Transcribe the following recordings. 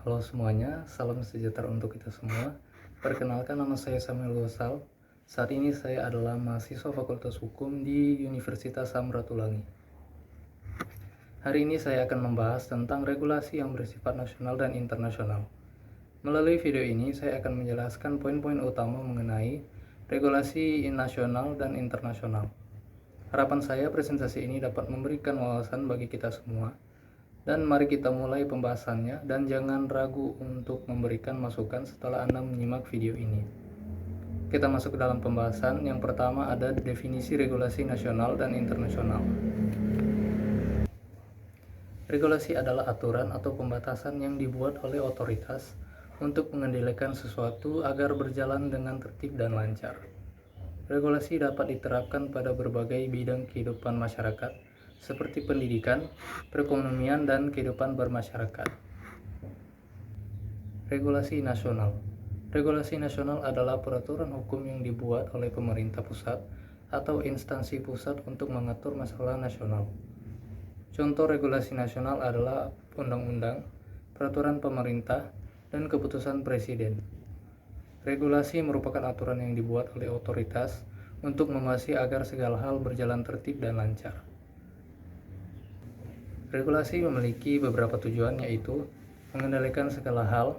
Halo semuanya, salam sejahtera untuk kita semua. Perkenalkan, nama saya Samuel Gosal. Saat ini saya adalah mahasiswa Fakultas Hukum di Universitas Samratulangi. Hari ini saya akan membahas tentang regulasi yang bersifat nasional dan internasional. Melalui video ini, saya akan menjelaskan poin-poin utama mengenai regulasi nasional dan internasional. Harapan saya presentasi ini dapat memberikan wawasan bagi kita semua. Dan mari kita mulai pembahasannya, dan jangan ragu untuk memberikan masukan setelah Anda menyimak video ini. Kita masuk ke dalam pembahasan. Yang pertama ada definisi regulasi nasional dan internasional. Regulasi adalah aturan atau pembatasan yang dibuat oleh otoritas untuk mengendalikan sesuatu agar berjalan dengan tertib dan lancar. Regulasi dapat diterapkan pada berbagai bidang kehidupan masyarakat, seperti pendidikan, perekonomian, dan kehidupan bermasyarakat. Regulasi nasional. Regulasi nasional adalah peraturan hukum yang dibuat oleh pemerintah pusat atau instansi pusat untuk mengatur masalah nasional. Contoh regulasi nasional adalah undang-undang, peraturan pemerintah, dan keputusan presiden. Regulasi merupakan aturan yang dibuat oleh otoritas untuk mengawasi agar segala hal berjalan tertib dan lancar. Regulasi memiliki beberapa tujuan, yaitu mengendalikan segala hal,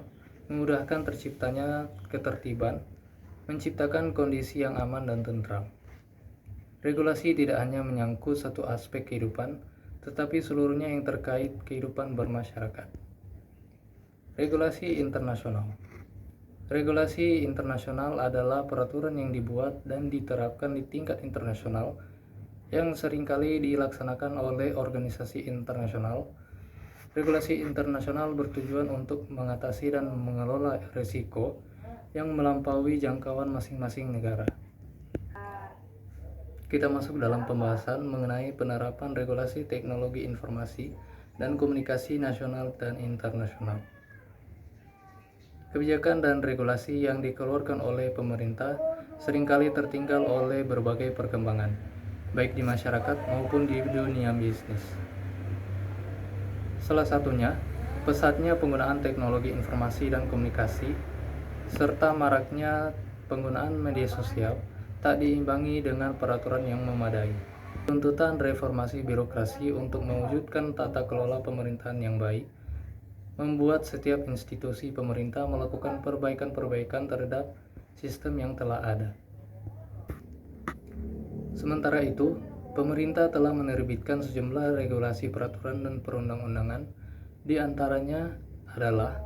memudahkan terciptanya ketertiban, menciptakan kondisi yang aman dan tentram. Regulasi tidak hanya menyangkut satu aspek kehidupan, tetapi seluruhnya yang terkait kehidupan bermasyarakat. Regulasi internasional. Regulasi internasional adalah peraturan yang dibuat dan diterapkan di tingkat internasional yang seringkali dilaksanakan oleh organisasi internasional. Regulasi internasional bertujuan untuk mengatasi dan mengelola risiko yang melampaui jangkauan masing-masing negara. Kita masuk dalam pembahasan mengenai penerapan regulasi teknologi informasi dan komunikasi nasional dan internasional. Kebijakan dan regulasi yang dikeluarkan oleh pemerintah seringkali tertinggal oleh berbagai perkembangan, baik di masyarakat maupun di dunia bisnis. Salah satunya, pesatnya penggunaan teknologi informasi dan komunikasi, serta maraknya penggunaan media sosial tak diimbangi dengan peraturan yang memadai. Tuntutan reformasi birokrasi untuk mewujudkan tata kelola pemerintahan yang baik membuat setiap institusi pemerintah melakukan perbaikan-perbaikan terhadap sistem yang telah ada. Sementara itu, pemerintah telah menerbitkan sejumlah regulasi peraturan dan perundang-undangan, di antaranya adalah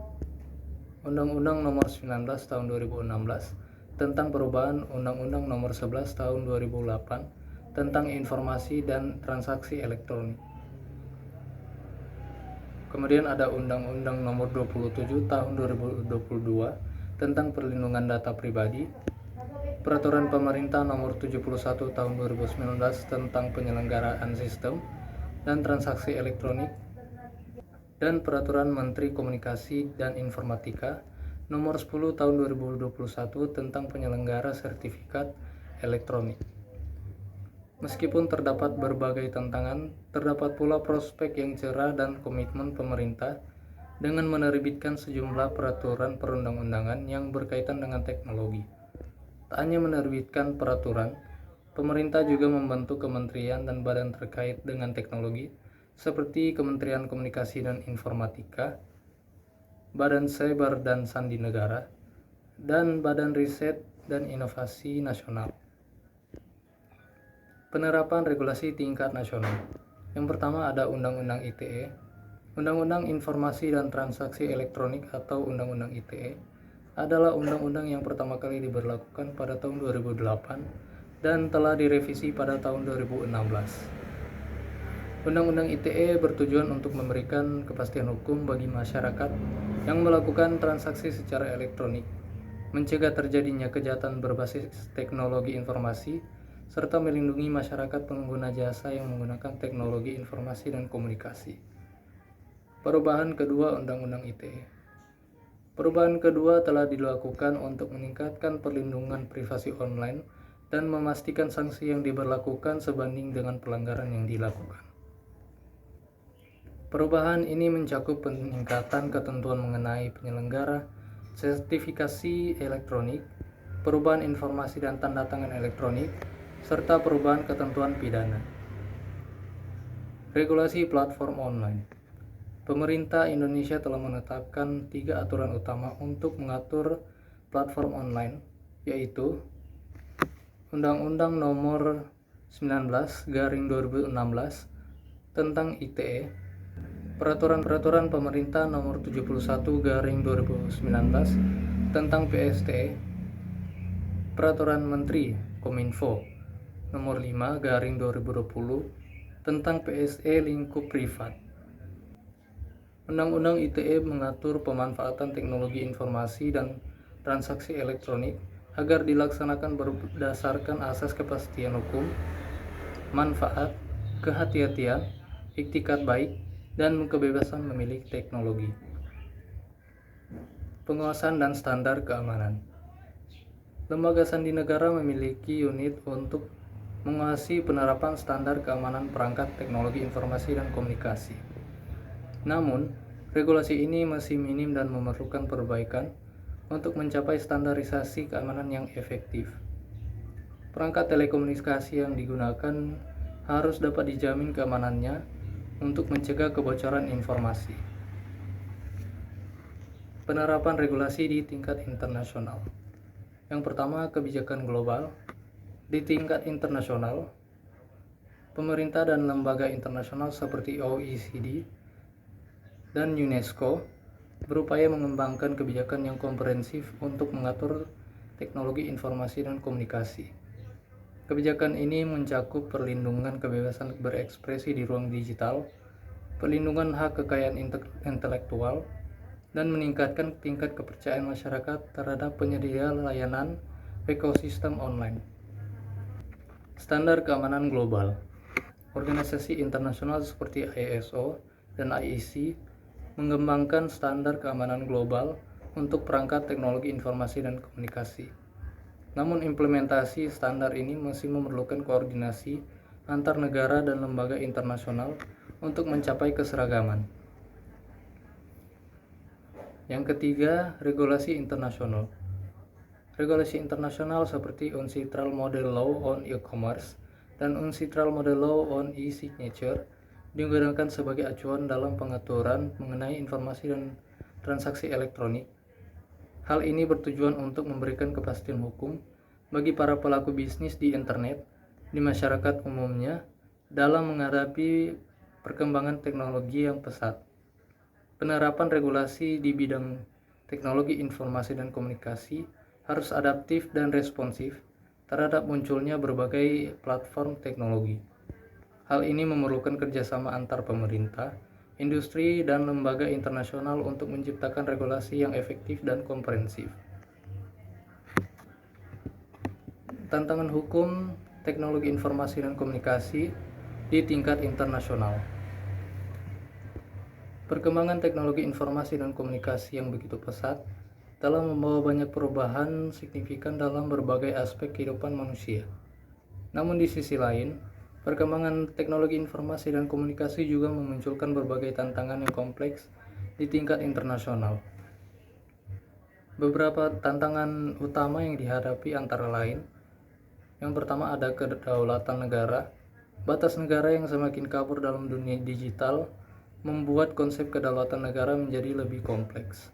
Undang-Undang Nomor 19 Tahun 2016 tentang perubahan Undang-Undang Nomor 11 Tahun 2008 tentang informasi dan transaksi elektronik. Kemudian ada Undang-Undang Nomor 27 Tahun 2022 tentang perlindungan data pribadi, Peraturan Pemerintah Nomor 71 Tahun 2019 tentang penyelenggaraan sistem dan transaksi elektronik, dan Peraturan Menteri Komunikasi dan Informatika Nomor 10 Tahun 2021 tentang penyelenggara sertifikat elektronik. Meskipun terdapat berbagai tantangan, terdapat pula prospek yang cerah dan komitmen pemerintah dengan menerbitkan sejumlah peraturan perundang-undangan yang berkaitan dengan teknologi. Tak hanya menerbitkan peraturan, pemerintah juga membentuk kementerian dan badan terkait dengan teknologi, seperti Kementerian Komunikasi dan Informatika, Badan Cyber dan Sandi Negara, dan Badan Riset dan Inovasi Nasional. Penerapan regulasi tingkat nasional. Yang pertama ada Undang-Undang ITE, Undang-Undang Informasi dan Transaksi Elektronik atau Undang-Undang ITE, adalah undang-undang yang pertama kali diberlakukan pada tahun 2008 dan telah direvisi pada tahun 2016. Undang-Undang ITE bertujuan untuk memberikan kepastian hukum bagi masyarakat yang melakukan transaksi secara elektronik, mencegah terjadinya kejahatan berbasis teknologi informasi, serta melindungi masyarakat pengguna jasa yang menggunakan teknologi informasi dan komunikasi. Perubahan kedua Undang-Undang ITE. Perubahan kedua telah dilakukan untuk meningkatkan perlindungan privasi online dan memastikan sanksi yang diberlakukan sebanding dengan pelanggaran yang dilakukan. Perubahan ini mencakup peningkatan ketentuan mengenai penyelenggara, sertifikasi elektronik, perubahan informasi dan tanda tangan elektronik, serta perubahan ketentuan pidana. Regulasi platform online. Pemerintah Indonesia telah menetapkan 3 aturan utama untuk mengatur platform online, yaitu Undang-Undang Nomor 19/2016 tentang ITE, Peraturan Pemerintah Nomor 71/2019 tentang PSTE, Peraturan Menteri Kominfo Nomor 5/2020 tentang PSE lingkup privat. Undang-Undang ITE mengatur pemanfaatan teknologi informasi dan transaksi elektronik agar dilaksanakan berdasarkan asas kepastian hukum, manfaat, kehati-hatian, iktikat baik, dan kebebasan memiliki teknologi. Penguasaan dan standar keamanan. Lembaga sandi negara memiliki unit untuk menguasai penerapan standar keamanan perangkat teknologi informasi dan komunikasi. Namun, regulasi ini masih minim dan memerlukan perbaikan untuk mencapai standarisasi keamanan yang efektif. Perangkat telekomunikasi yang digunakan harus dapat dijamin keamanannya untuk mencegah kebocoran informasi. Penerapan regulasi di tingkat internasional. Yang pertama, kebijakan global. Di tingkat internasional, pemerintah dan lembaga internasional seperti OECD dan UNESCO berupaya mengembangkan kebijakan yang komprehensif untuk mengatur teknologi informasi dan komunikasi. Kebijakan ini mencakup perlindungan kebebasan berekspresi di ruang digital, perlindungan hak kekayaan intelektual, dan meningkatkan tingkat kepercayaan masyarakat terhadap penyedia layanan ekosistem online. Standar keamanan global. Organisasi internasional seperti ISO dan IEC mengembangkan standar keamanan global untuk perangkat teknologi informasi dan komunikasi. Namun implementasi standar ini masih memerlukan koordinasi antar negara dan lembaga internasional untuk mencapai keseragaman. Yang ketiga, regulasi internasional. Regulasi internasional seperti UNCITRAL Model Law on E-commerce dan UNCITRAL Model Law on E-signature digunakan sebagai acuan dalam pengaturan mengenai informasi dan transaksi elektronik. Hal ini bertujuan untuk memberikan kepastian hukum bagi para pelaku bisnis di internet, di masyarakat umumnya, dalam menghadapi perkembangan teknologi yang pesat. Penerapan regulasi di bidang teknologi informasi dan komunikasi harus adaptif dan responsif terhadap munculnya berbagai platform teknologi. Hal ini memerlukan kerjasama antar pemerintah, industri, dan lembaga internasional untuk menciptakan regulasi yang efektif dan komprehensif. Tantangan hukum teknologi informasi dan komunikasi di tingkat internasional. Perkembangan teknologi informasi dan komunikasi yang begitu pesat telah membawa banyak perubahan signifikan dalam berbagai aspek kehidupan manusia. Namun di sisi lain, perkembangan teknologi informasi dan komunikasi juga memunculkan berbagai tantangan yang kompleks di tingkat internasional. Beberapa tantangan utama yang dihadapi antara lain, yang pertama ada kedaulatan negara. Batas negara yang semakin kabur dalam dunia digital membuat konsep kedaulatan negara menjadi lebih kompleks.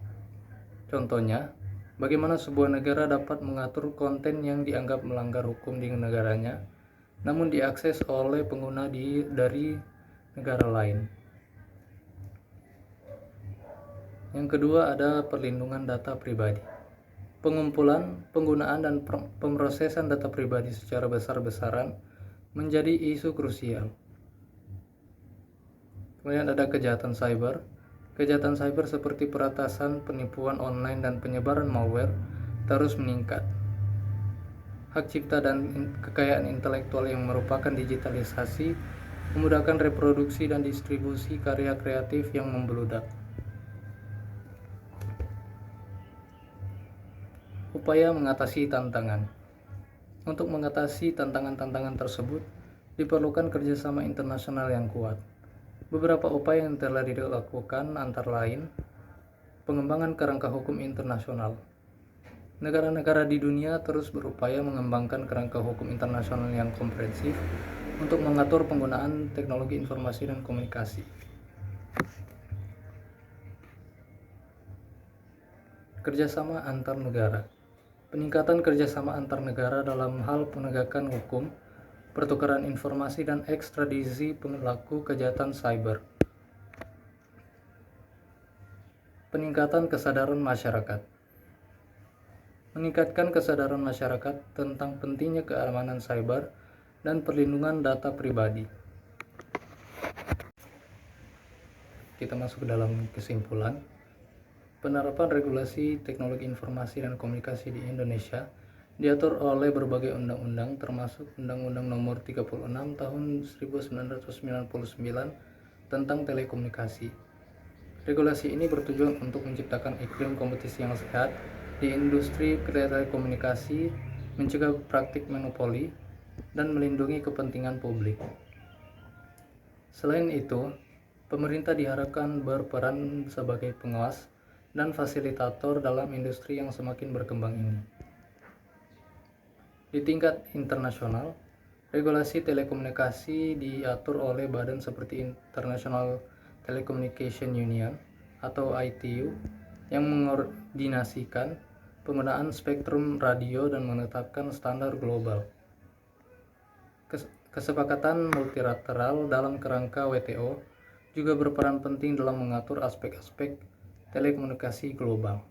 Contohnya, bagaimana sebuah negara dapat mengatur konten yang dianggap melanggar hukum di negaranya, namun diakses oleh pengguna dari negara lain. Yang kedua ada perlindungan data pribadi. Pengumpulan, penggunaan, dan pemrosesan data pribadi secara besar-besaran menjadi isu krusial. Kemudian ada kejahatan cyber. Kejahatan cyber seperti peretasan, penipuan online, dan penyebaran malware terus meningkat. Hak cipta dan kekayaan intelektual yang merupakan digitalisasi memudahkan reproduksi dan distribusi karya kreatif yang membeludak. Upaya mengatasi tantangan. Untuk mengatasi tantangan-tantangan tersebut, diperlukan kerjasama internasional yang kuat. Beberapa upaya yang telah dilakukan antara lain pengembangan kerangka hukum internasional. Negara-negara di dunia terus berupaya mengembangkan kerangka hukum internasional yang komprehensif untuk mengatur penggunaan teknologi informasi dan komunikasi. Kerjasama antar negara. Peningkatan kerjasama antar negara dalam hal penegakan hukum, pertukaran informasi, dan ekstradisi pelaku kejahatan cyber. Peningkatan kesadaran masyarakat. Meningkatkan kesadaran masyarakat tentang pentingnya keamanan cyber dan perlindungan data pribadi. Kita masuk ke dalam kesimpulan. Penerapan regulasi teknologi informasi dan komunikasi di Indonesia diatur oleh berbagai undang-undang termasuk Undang-Undang Nomor 36 Tahun 1999 tentang telekomunikasi. Regulasi ini bertujuan untuk menciptakan iklim kompetisi yang sehat di industri telekomunikasi, mencegah praktik monopoli, dan melindungi kepentingan publik. Selain itu, pemerintah diharapkan berperan sebagai pengawas dan fasilitator dalam industri yang semakin berkembang ini. Di tingkat internasional, regulasi telekomunikasi diatur oleh badan seperti International Telecommunication Union atau ITU yang mengordinasikan penggunaan spektrum radio dan menetapkan standar global. Kesepakatan multilateral dalam kerangka WTO juga berperan penting dalam mengatur aspek-aspek telekomunikasi global.